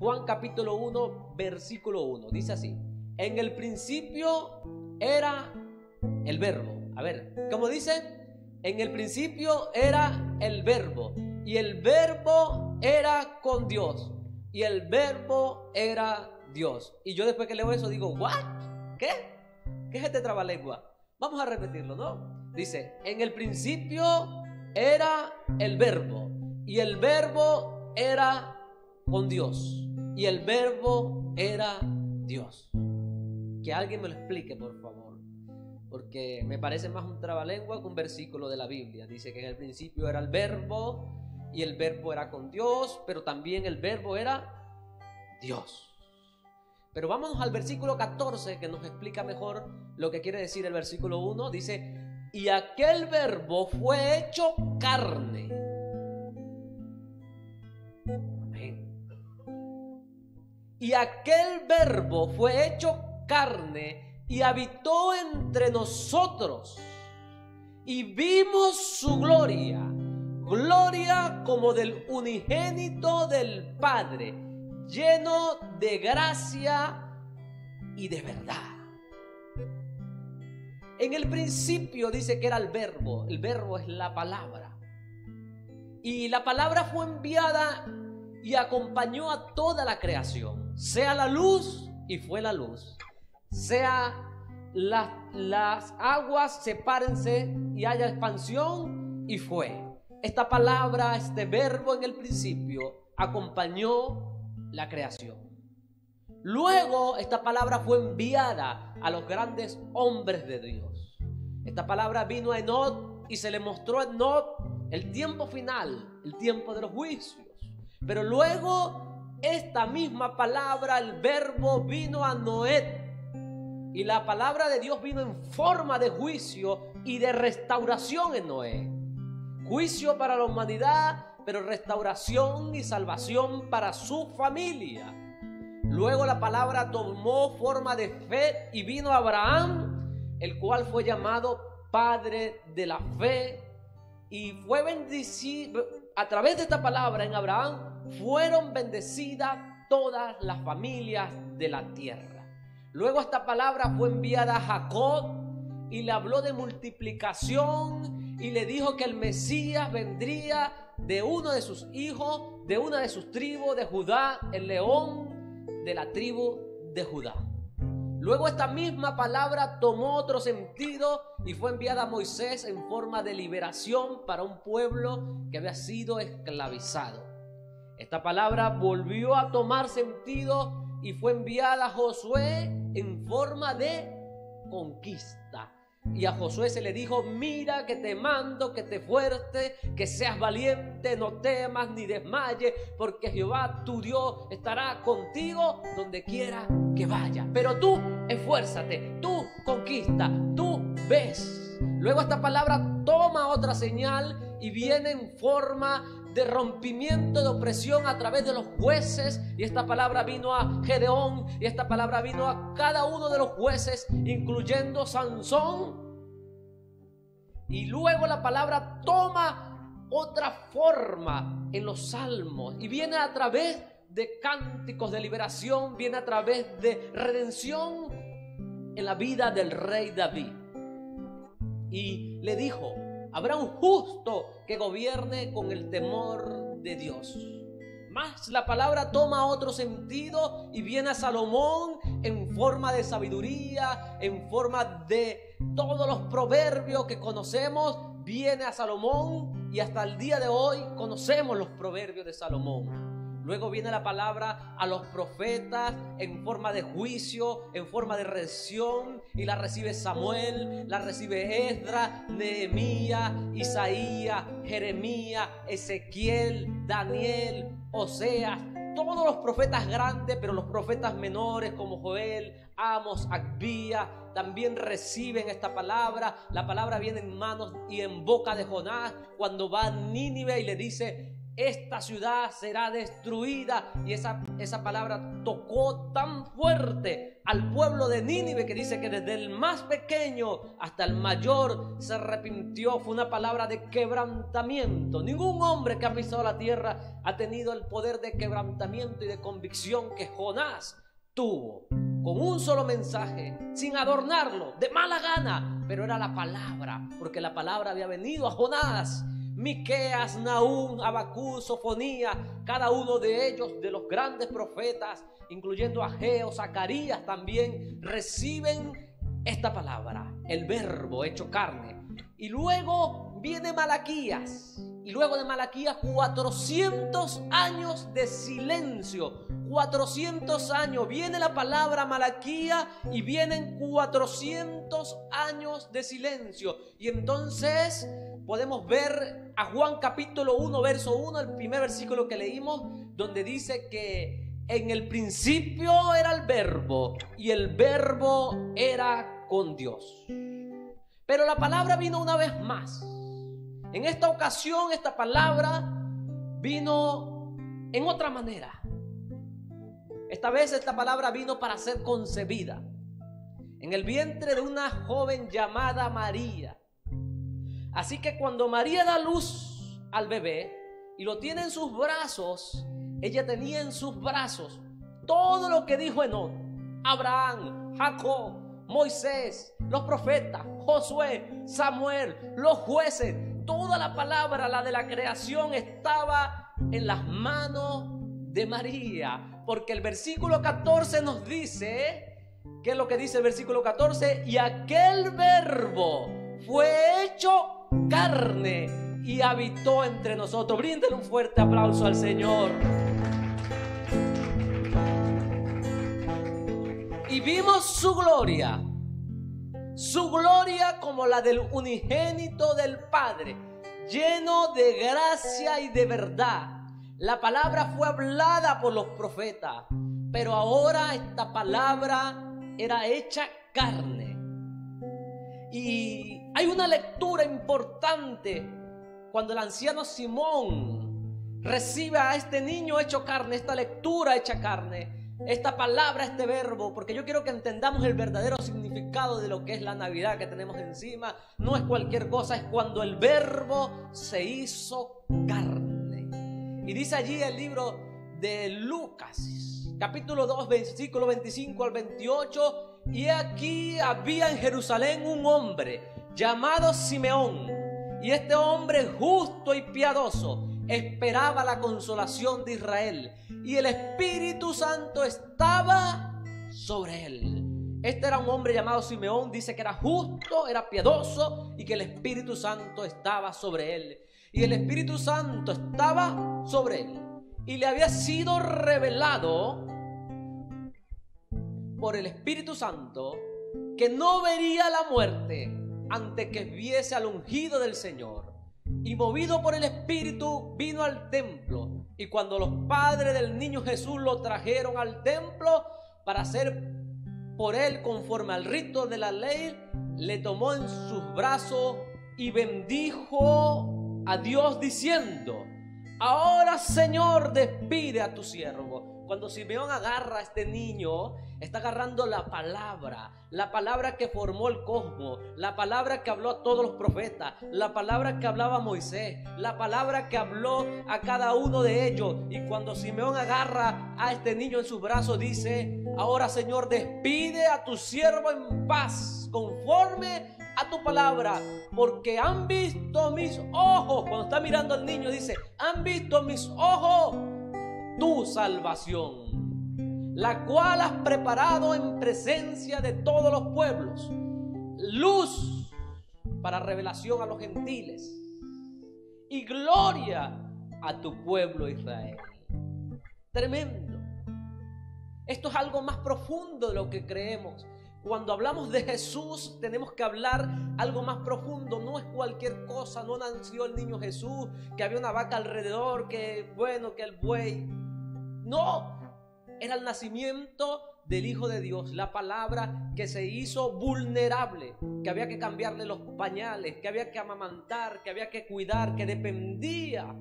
Juan capítulo 1, versículo 1. Dice así: en el principio era el verbo. A ver, ¿cómo dice? En el principio era el verbo, y el verbo era con Dios, y el verbo era Dios. Y yo después que leo eso digo, ¿what? ¿Qué? ¿Qué es este trabalengua? Vamos a repetirlo, ¿no? Dice, en el principio era el verbo, y el verbo era con Dios, y el verbo era Dios. Que alguien me lo explique, por favor, porque me parece más un trabalengua que un versículo de la Biblia. Dice que en el principio era el verbo, y el verbo era con Dios, pero también el verbo era Dios. Pero vámonos al versículo 14, que nos explica mejor lo que quiere decir el versículo 1. Dice, y aquel verbo fue hecho carne. Amén. Y aquel verbo fue hecho carne y habitó entre nosotros, y vimos su gloria, gloria como del unigénito del Padre, lleno de gracia y de verdad. En el principio dice que era el verbo es la palabra, y la palabra fue enviada y acompañó a toda la creación. Sea la luz, y fue la luz. Sea las aguas, sepárense y haya expansión, y fue. Esta palabra, este verbo en el principio acompañó la creación. Luego esta palabra fue enviada a los grandes hombres de Dios. Esta palabra vino a Enoc y se le mostró a Enoc el tiempo final, el tiempo de los juicios. Pero luego esta misma palabra, el verbo, vino a Noé, y la palabra de Dios vino en forma de juicio y de restauración en Noé. Juicio para la humanidad, pero restauración y salvación para su familia. Luego la palabra tomó forma de fe y vino a Abraham, el cual fue llamado Padre de la Fe, y fue bendecido. A través de esta palabra en Abraham fueron bendecidas todas las familias de la tierra. Luego esta palabra fue enviada a Jacob y le habló de multiplicación y le dijo que el Mesías vendría de uno de sus hijos, de una de sus tribus, de Judá, el león de la tribu de Judá. Luego esta misma palabra tomó otro sentido y fue enviada a Moisés en forma de liberación para un pueblo que había sido esclavizado. Esta palabra volvió a tomar sentido y fue enviada a Josué en forma de conquista. Y a Josué se le dijo, mira que te mando, que te fuerte, que seas valiente, no temas ni desmayes, porque Jehová tu Dios estará contigo donde quiera que vaya. Pero tú esfuérzate, tú conquista, tú ves. Luego esta palabra toma otra señal y viene en forma de rompimiento de opresión a través de los jueces, y esta palabra vino a Gedeón, y esta palabra vino a cada uno de los jueces, incluyendo Sansón. Y luego la palabra toma otra forma en los salmos y viene a través de cánticos de liberación, viene a través de redención en la vida del rey David. Y le dijo, habrá un justo que gobierne con el temor de Dios. Más la palabra toma otro sentido y viene a Salomón en forma de sabiduría, en forma de todos los proverbios que conocemos. Viene a Salomón y hasta el día de hoy conocemos los proverbios de Salomón. Luego viene la palabra a los profetas en forma de juicio, en forma de redención, y la recibe Samuel, la recibe Esdras, Nehemías, Isaías, Jeremías, Ezequiel, Daniel, Oseas, todos los profetas grandes, pero los profetas menores como Joel, Amos, Abdías, también reciben esta palabra. La palabra viene en manos y en boca de Jonás cuando va a Nínive y le dice, esta ciudad será destruida. Y esa palabra tocó tan fuerte al pueblo de Nínive que dice que desde el más pequeño hasta el mayor se arrepintió. Fue una palabra de quebrantamiento. Ningún hombre que ha pisado la tierra ha tenido el poder de quebrantamiento y de convicción que Jonás tuvo, con un solo mensaje, sin adornarlo, de mala gana, pero era la palabra, porque la palabra había venido a Jonás. Miqueas, Nahum, Habacuc, Sofonía, cada uno de ellos, de los grandes profetas, incluyendo Ageo, Zacarías también, reciben esta palabra, el verbo hecho carne. Y luego viene Malaquías, y luego de Malaquías 400 años de silencio. 400 años, viene la palabra Malaquías y vienen 400 años de silencio. Y entonces podemos ver a Juan capítulo 1, verso 1, el primer versículo que leímos, donde dice que en el principio era el verbo y el verbo era con Dios. Pero la palabra vino una vez más. En esta ocasión esta palabra vino en otra manera. Esta vez esta palabra vino para ser concebida en el vientre de una joven llamada María. Así que cuando María da luz al bebé y lo tiene en sus brazos, ella tenía en sus brazos todo lo que dijo Enoc, Abraham, Jacob, Moisés, los profetas, Josué, Samuel, los jueces. Toda la palabra, la de la creación, estaba en las manos de María. Porque el versículo 14 nos dice, ¿qué es lo que dice el versículo 14? Y aquel verbo fue hecho carne y habitó entre nosotros. Bríndele un fuerte aplauso al Señor. Y vimos su gloria como la del unigénito del Padre, lleno de gracia y de verdad. La palabra fue hablada por los profetas, pero ahora esta palabra era hecha carne. Y hay una lectura importante cuando el anciano Simón recibe a este niño hecho carne, esta lectura hecha carne, esta palabra, este verbo, porque yo quiero que entendamos el verdadero significado de lo que es la Navidad que tenemos encima. No es cualquier cosa, es cuando el verbo se hizo carne. Y dice allí el libro de Lucas, capítulo 2, versículo 25 al 28, y aquí había en Jerusalén un hombre llamado Simeón, y este hombre justo y piadoso esperaba la consolación de Israel, y el Espíritu Santo estaba sobre él. Este era un hombre llamado Simeón, dice que era justo, era piadoso y que el Espíritu Santo estaba sobre él. Y el Espíritu Santo estaba sobre él y le había sido revelado por el Espíritu Santo que no vería la muerte antes que viese al ungido del Señor. Y movido por el Espíritu vino al templo, y cuando los padres del niño Jesús lo trajeron al templo para hacer por él conforme al rito de la ley, le tomó en sus brazos y bendijo a Dios diciendo: ahora, Señor, despide a tu siervo. Cuando Simeón agarra a este niño, está agarrando la palabra que formó el cosmos, la palabra que habló a todos los profetas, la palabra que hablaba a Moisés, la palabra que habló a cada uno de ellos. Y cuando Simeón agarra a este niño en sus brazos, dice: ahora, Señor, despide a tu siervo en paz, conforme a tu palabra, porque han visto mis ojos. Cuando está mirando al niño dice: han visto mis ojos tu salvación, la cual has preparado en presencia de todos los pueblos, luz para revelación a los gentiles y gloria a tu pueblo Israel. Tremendo. Esto es algo más profundo de lo que creemos. Cuando hablamos de Jesús tenemos que hablar algo más profundo. No es cualquier cosa. No nació el niño Jesús, que había una vaca alrededor, que el buey. No, era el nacimiento del Hijo de Dios, la palabra que se hizo vulnerable, que había que cambiarle los pañales, que había que amamantar, que había que cuidar, que dependía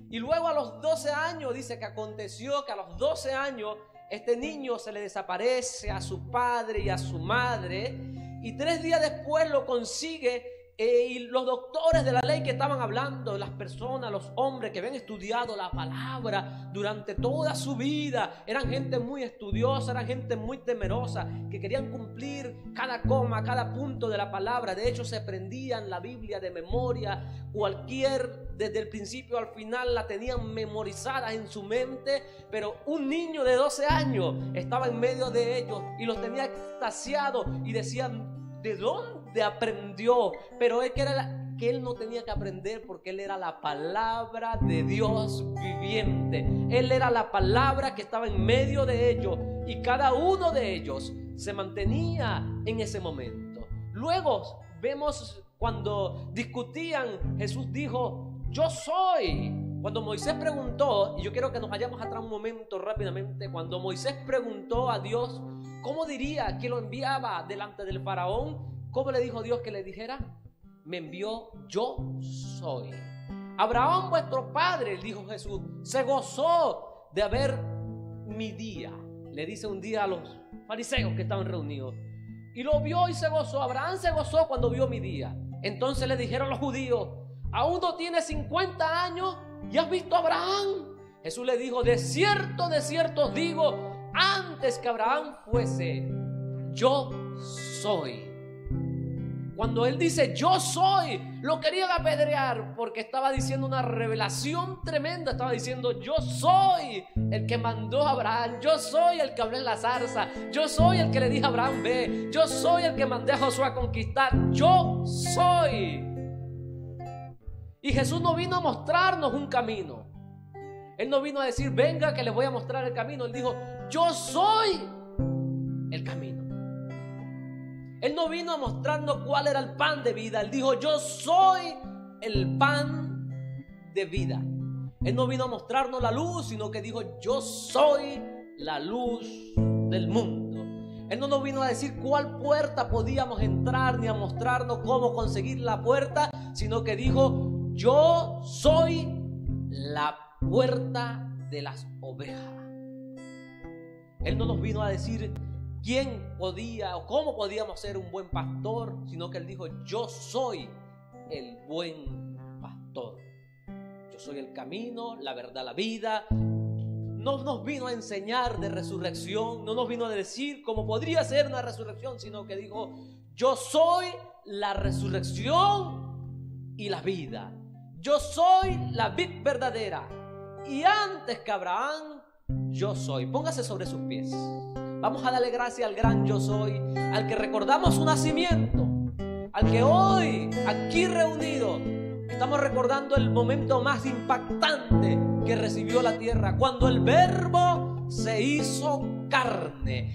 Y luego a los 12 años dice que aconteció que a los 12 años este niño se le desaparece a su padre y a su madre, y 3 días después lo consigue. Y los doctores de la ley que estaban hablando, las personas, los hombres que habían estudiado la palabra durante toda su vida, eran gente muy estudiosa, eran gente muy temerosa, que querían cumplir cada coma, cada punto de la palabra. De hecho, se aprendían la Biblia de memoria, desde el principio al final la tenían memorizada en su mente. Pero un niño de 12 años estaba en medio de ellos y los tenía extasiados y decían: ¿de dónde aprendió? Pero es que él no tenía que aprender, porque él era la palabra de Dios viviente. Él era la palabra que estaba en medio de ellos, y cada uno de ellos se mantenía en ese momento. Luego vemos cuando discutían, Jesús dijo: yo soy. Cuando Moisés preguntó, y yo quiero que nos vayamos atrás un momento rápidamente, cuando Moisés preguntó a Dios cómo diría que lo enviaba delante del faraón, ¿cómo le dijo Dios que le dijera? Me envió: yo soy. Abraham, vuestro padre, dijo Jesús, se gozó de ver mi día. Le dice un día a los fariseos que estaban reunidos, y lo vio y se gozó. Abraham se gozó cuando vio mi día. Entonces le dijeron los judíos: ¿aún no tienes 50 años y has visto a Abraham? Jesús le dijo: de cierto os digo, antes que Abraham fuese, yo soy. Cuando él dice yo soy, lo querían apedrear, porque estaba diciendo una revelación tremenda. Estaba diciendo: yo soy el que mandó a Abraham, yo soy el que hablé en la zarza, yo soy el que le dije a Abraham ve, yo soy el que mandé a Josué a conquistar, yo soy. Y Jesús no vino a mostrarnos un camino. Él no vino a decir: venga que les voy a mostrar el camino. Él dijo: yo soy el camino. Él no vino a mostrarnos cuál era el pan de vida. Él dijo: yo soy el pan de vida. Él no vino a mostrarnos la luz, sino que dijo: yo soy la luz del mundo. Él no nos vino a decir cuál puerta podíamos entrar, ni a mostrarnos cómo conseguir la puerta, sino que dijo: yo soy la puerta de las ovejas. Él no nos vino a decir quién podía o cómo podíamos ser un buen pastor, sino que él dijo: yo soy el buen pastor. Yo soy el camino, la verdad, la vida. No nos vino a enseñar de resurrección, no nos vino a decir cómo podría ser una resurrección, sino que dijo: yo soy la resurrección y la vida. Yo soy la vid verdadera, y antes que Abraham, yo soy. Póngase sobre sus pies. Vamos a darle gracias al gran yo soy, al que recordamos su nacimiento, al que hoy, aquí reunido, estamos recordando el momento más impactante que recibió la tierra, cuando el Verbo se hizo carne.